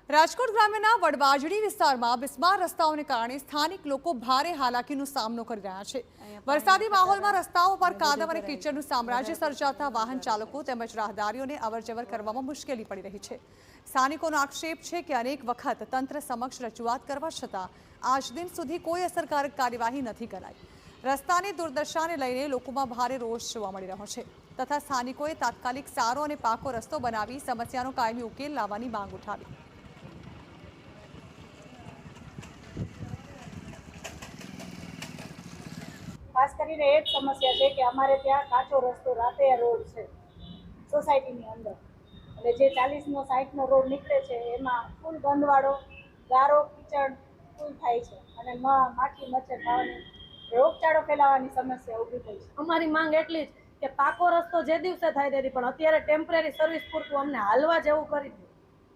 રાજકોટ ગ્રામ્યના વડવાજડી વિસ્તારમાં બિસ્માર રસ્તાઓને કારણે સ્થાનિક લોકો ભારે હાલાકીનો સામનો કરી રહ્યા છે। વરસાદી માહોલમાં રસ્તાઓ પર કાદવ અને કીચડનું સામ્રાજ્ય સર્જાતા વાહન ચાલકો તેમજ રાહદારીઓને અવરજવર કરવામાં મુશ્કેલી પડી રહી છે। સ્થાનિકોનો આક્ષેપ છે કે અનેક વખત તંત્ર સમક્ષ રજૂઆત કરવા છતાં આજ દિન સુધી કોઈ અસરકારક કાર્યવાહી નથી કરાઈ। રસ્તાની દુર્દશાને લઈને લોકોમાં ભારે રોષ જોવા મળી રહ્યો છે તથા સ્થાનિકોએ તાત્કાલિક સારો અને પાકો રસ્તો બનાવી સમસ્યાનો કાયમી ઉકેલ લાવવાની માંગ ઉઠાવી। ખાસ કરીને એ જ સમસ્યા છે કે અમારે ત્યાં કાચો રસ્તો રાતૈયા રોડ છે સોસાયટીની અંદર, એટલે જે 40નો 60નો રોડ નીકળે છે એમાં ફૂલ ગંદવાળો, ગારો, કીચડ ફૂલ થાય છે અને માખી મચ્છર ખાવાની, રોગચાળો ફેલાવાની સમસ્યા ઊભી થઈ છે। અમારી માંગ એટલી જ કે પાકો રસ્તો જે દિવસે થાય તેથી પણ અત્યારે ટેમ્પરરી સર્વિસ પૂરતું અમને હાલવા જેવું કરી દે।